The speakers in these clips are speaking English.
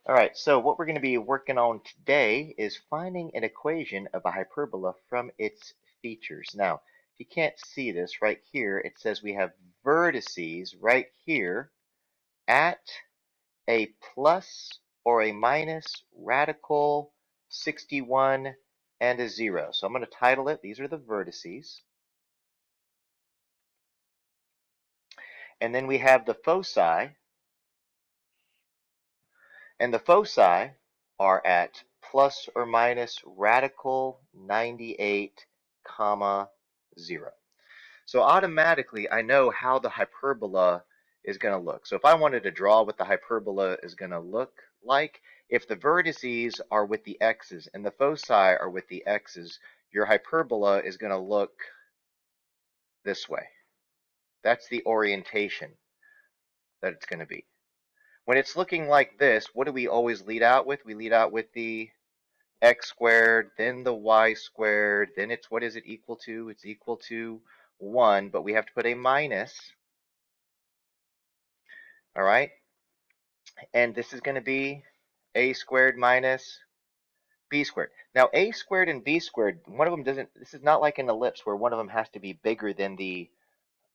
All right, so what we're going to be working on today is finding an equation of a hyperbola from its features. Now, if you can't see this right here, it says we have vertices right here at a plus or a minus radical 61 and a 0. So I'm going to title it, these are the vertices. And then we have the foci, and the foci are at plus or minus radical 98 comma 0. So automatically I know how the hyperbola is going to look. So if I wanted to draw what the hyperbola is going to look like, if the vertices are with the x's and the foci are with the x's, your hyperbola is going to look this way. That's the orientation that it's going to be. When it's looking like this, what do we always lead out with? We lead out with the x squared, then the y squared, then it's, what is it equal to? It's equal to 1, but we have to put a minus, all right? And this is going to be a squared minus b squared. Now, a squared and b squared, one of them doesn't, this is not like an ellipse where one of them has to be bigger than the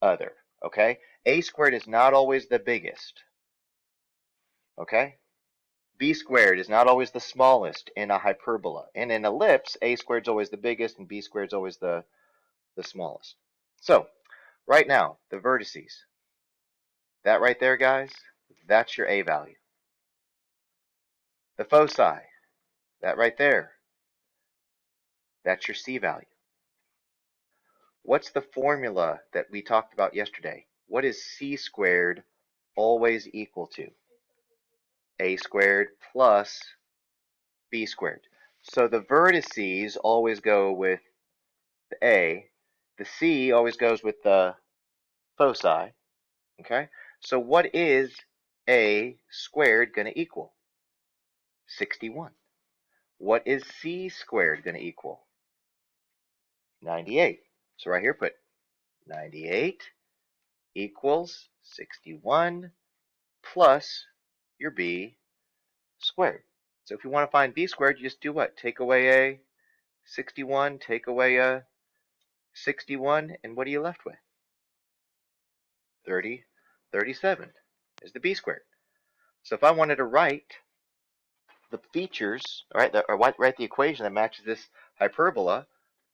other, okay? A squared is not always the biggest, okay? B squared is not always the smallest in a hyperbola. In an ellipse, a squared is always the biggest and b squared is always the smallest. So, right now, the vertices, that right there, guys, that's your a value. The foci, that right there, that's your c value. What's the formula that we talked about yesterday? What is c squared always equal to? A squared plus b squared. So the vertices always go with the a. The c always goes with the foci. Okay? So what is a squared going to equal? 61. What is c squared going to equal? 98. So right here put 98 equals 61 plus your b squared. So if you want to find b squared, you just do what? Take away a 61, take away a 61, and what are you left with? 37 is the b squared. So if I wanted to write the features, right, or write the equation that matches this hyperbola,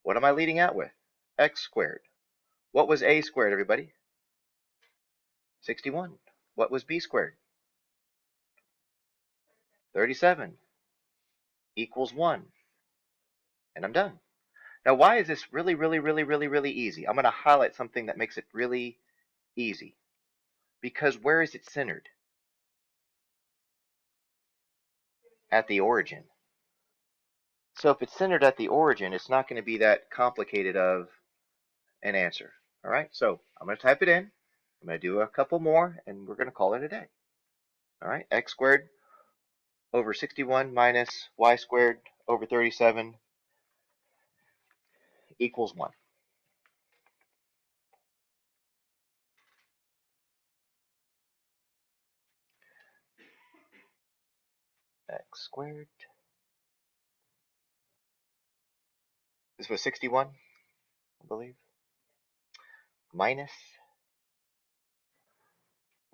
what am I leading out with? X squared. What was a squared, everybody? 61. What was b squared? 37 equals 1. And I'm done. Now, why is this really, really, really, really, really easy? I'm going to highlight something that makes it really easy. Because where is it centered? At the origin. So if it's centered at the origin, it's not going to be that complicated of an answer. All right, so I'm going to type it in. I'm going to do a couple more, and we're going to call it a day. All right, x squared over 61 minus y squared over 37 equals 1. X squared. This was 61, I believe. Minus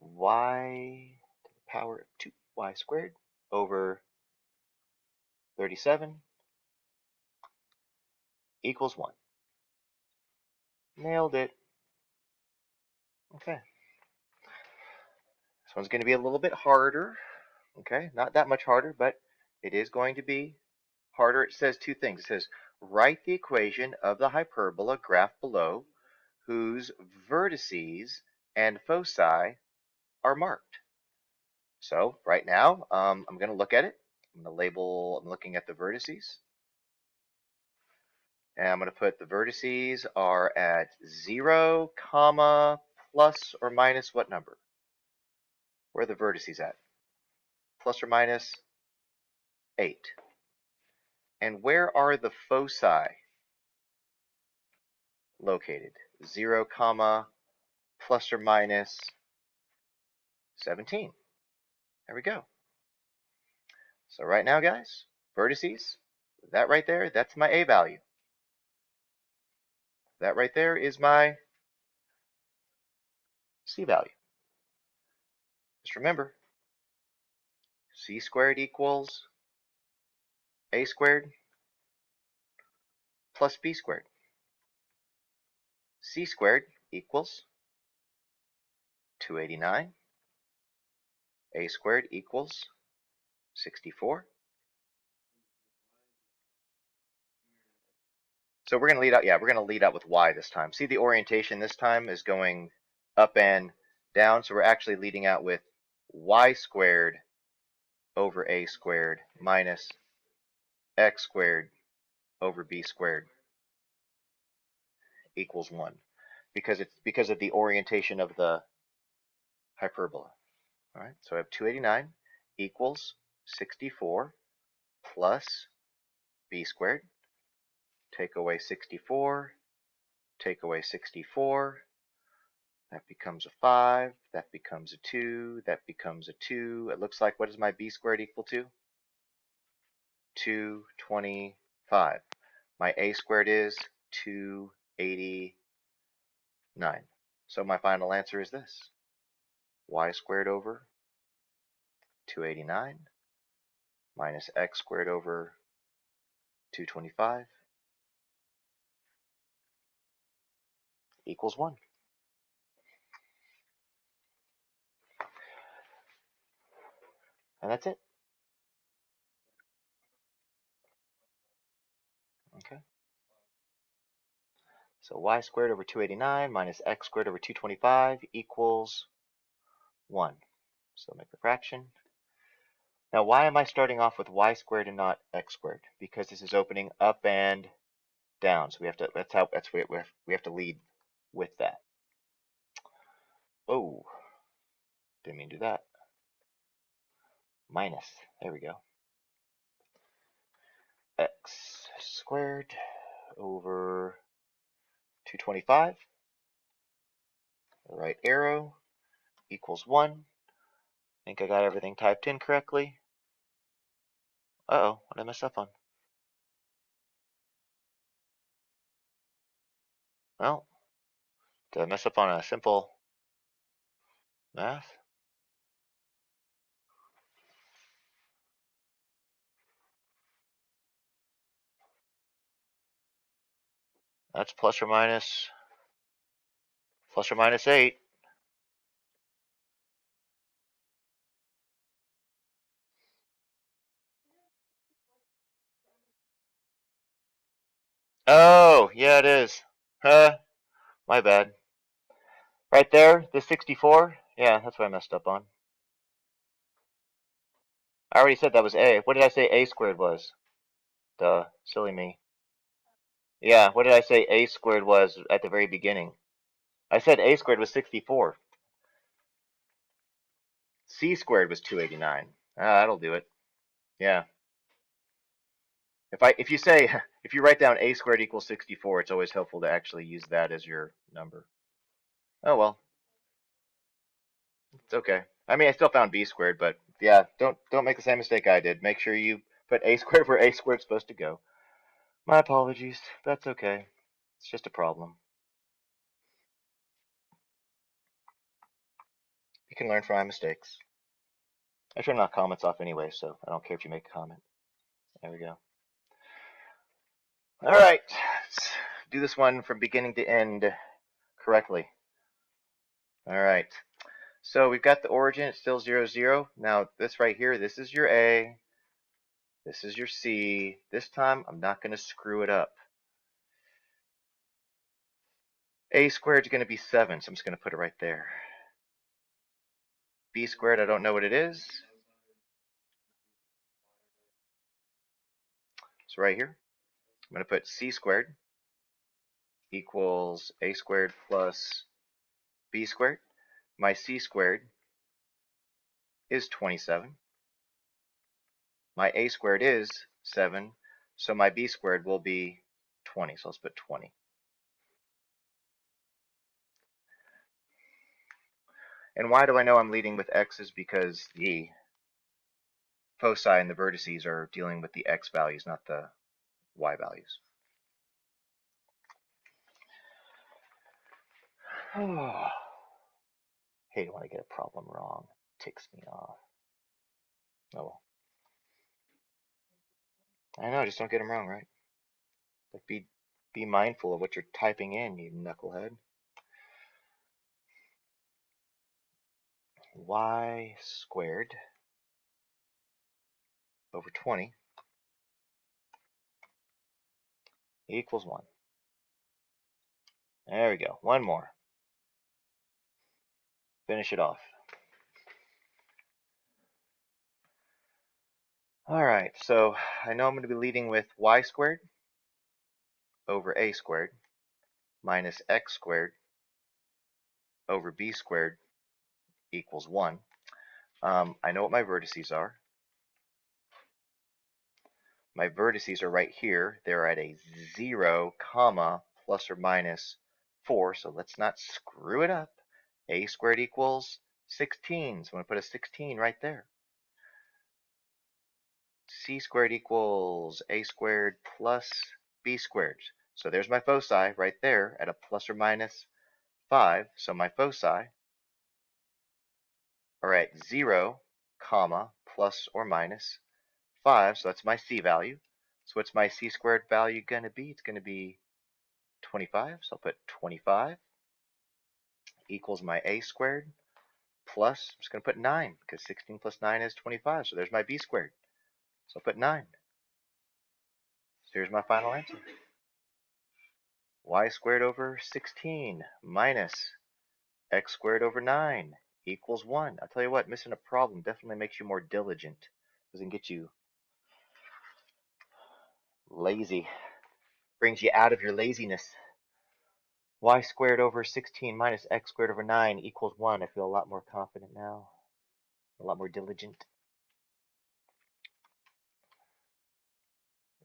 y to the power of 2y squared over 37 equals 1. Nailed it. Okay. This one's going to be a little bit harder. Okay, not that much harder, but it is going to be harder. It says two things. It says, write the equation of the hyperbola graph below whose vertices and foci are marked. So right now, I'm going to look at it. I'm going to label, I'm looking at the vertices. And I'm going to put the vertices are at 0, comma, plus or minus what number? Where are the vertices at? Plus or minus 8. And where are the foci located? 0, comma, plus or minus 17. There we go. So right now, guys, vertices, that right there, that's my A value. That right there is my C value. Just remember, C squared equals A squared plus B squared. C squared equals 289. A squared equals 64. So we're going to lead out, we're going to lead out with y this time. See, the orientation this time is going up and down, so we're actually leading out with y squared over a squared minus x squared over b squared equals 1, because it's because of the orientation of the hyperbola. All right, so I have 289 equals 64 plus b squared. Take away 64, take away 64. That becomes a 5, that becomes a 2, that becomes a 2. It looks like, what is my b squared equal to? 225. My a squared is 289. So my final answer is this. Y squared over 289 minus x squared over 225 equals 1. And that's it. Okay. So y squared over 289 minus x squared over 225 equals 1. So make the fraction. Now, why am I starting off with y squared and not x squared? Because this is opening up and down. So we have to, we have to lead with that. Oh, didn't mean to do that. Minus, there we go. X squared over 225, right arrow, equals 1. I think I got everything typed in correctly. Uh-oh, what did I mess up on? Well, did I mess up on a simple math? That's plus or minus 8. Oh, yeah, it is. Huh, my bad. Right there, the 64. Yeah, that's what I messed up on. I already said that was A. What did I say A squared was? Duh, silly me. Yeah, what did I say A squared was at the very beginning? I said A squared was 64. C squared was 289. Ah, that'll do it. Yeah. If you say if you write down A squared equals 64, it's always helpful to actually use that as your number. Oh well, it's okay. I mean, I still found B squared, but yeah, don't make the same mistake I did. Make sure you put A squared where A squared's supposed to go. My apologies. That's okay. It's just a problem. You can learn from my mistakes. I turn my comments off anyway, so I don't care if you make a comment. There we go. All right, let's do this one from beginning to end correctly. All right, so we've got the origin, it's still 0, 0. Now this right here, this is your A, this is your C. This time I'm not going to screw it up. A squared is going to be 7, so I'm just going to put it right there. B squared, I don't know what it is. So right here, I'm going to put C squared equals A squared plus B squared. My C squared is 27. My A squared is 7, so my B squared will be 20. So let's put 20. And why do I know I'm leading with x's? Because the foci and the vertices are dealing with the x values, not the y values. Hate when I get a problem wrong. Ticks me off. Oh well. I know, just don't get them wrong, right? Like be mindful of what you're typing in, you knucklehead. Y squared over 20 equals 1. There we go. One more. Finish it off. Alright, so I know I'm going to be leading with y squared over a squared minus x squared over b squared equals 1. I know what my vertices are. My vertices are right here. They're at a 0, comma, plus or minus 4, so let's not screw it up. A squared equals 16, so I'm going to put a 16 right there. C squared equals a squared plus b squared. So there's my foci right there at a plus or minus 5. So my foci are at 0, comma, plus or minus 5. So that's my c value. So what's my c squared value going to be? It's going to be 25. So I'll put 25 equals my a squared plus, I'm just going to put 9 because 16 plus 9 is 25. So there's my b squared. So I'll put 9. So here's my final answer. Y squared over 16 minus x squared over 9 equals 1. I'll tell you what, missing a problem definitely makes you more diligent. Doesn't get you lazy. Brings you out of your laziness. Y squared over 16 minus x squared over 9 equals 1. I feel a lot more confident now. A lot more diligent.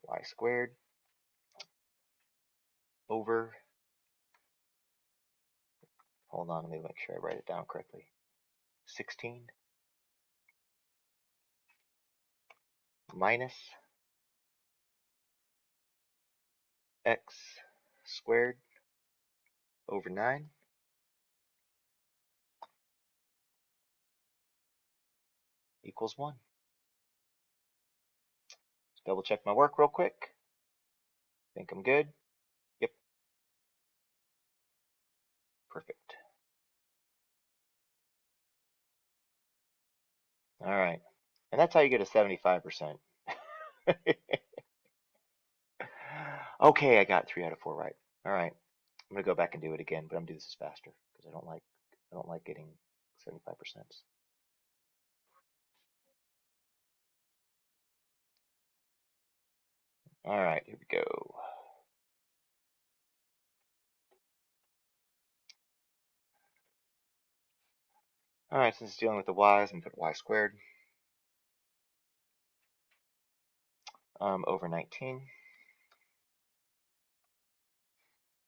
Y squared over, hold on, let me make sure I write it down correctly. 16 minus x squared over 9 equals 1. Let's double check my work real quick. Think I'm good? Yep. Perfect. All right. And that's how you get a 75%. Okay, I got 3 out of 4 right. All right. I'm going to go back and do it again, but I'm going to do this faster because I don't like getting 75%. All right, here we go. All right, since it's dealing with the y's, I'm going to put y squared over 19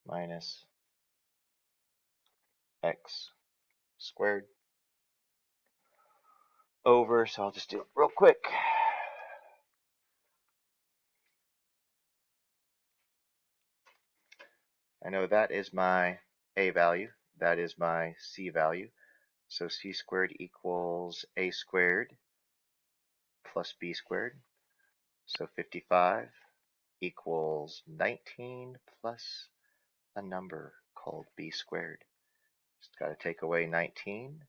minus x squared over, so I'll just do it real quick. I know that is my a value, that is my c value, so c squared equals a squared plus b squared, so 55 equals 19 plus a number called b squared. Just got to take away 19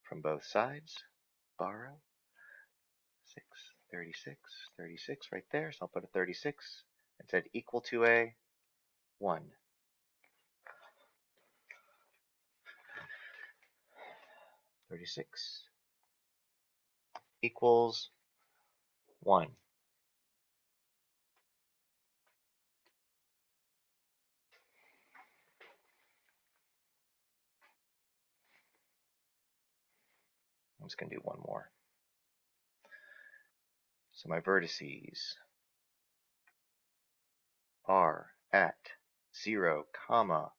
from both sides, borrow, 6, 36, 36 right there, so I'll put a 36 and said equal to a 1. 36 equals 1. I'm just going to do one more. So my vertices are at 0, comma,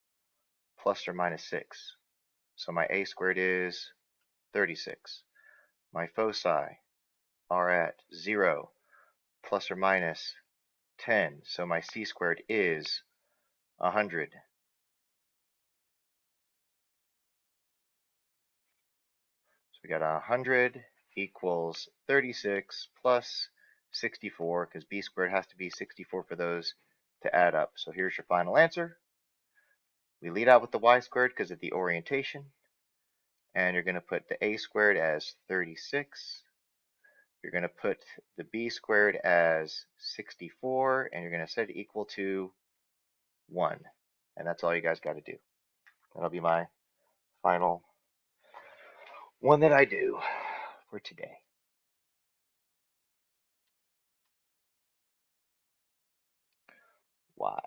plus or minus 6. So my a squared is 36. My foci are at 0 plus or minus 10. So my c squared is 100. So we got 100 equals 36 plus 64, because b squared has to be 64 for those to add up. So here's your final answer. We lead out with the y squared because of the orientation. And you're going to put the a squared as 36. You're going to put the b squared as 64, and you're going to set it equal to 1. And that's all you guys got to do. That'll be my final one that I do for today. Y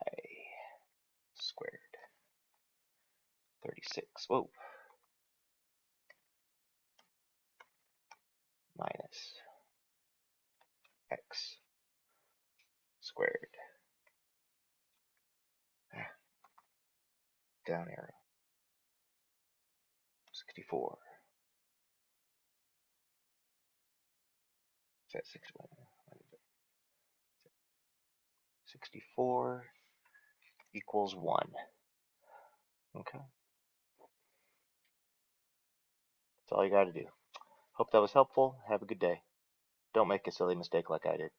squared 36. Whoa. Minus x squared. Down arrow. 64. Is that 61? 64 equals 1. Okay. That's all you got to do. Hope that was helpful. Have a good day. Don't make a silly mistake like I did.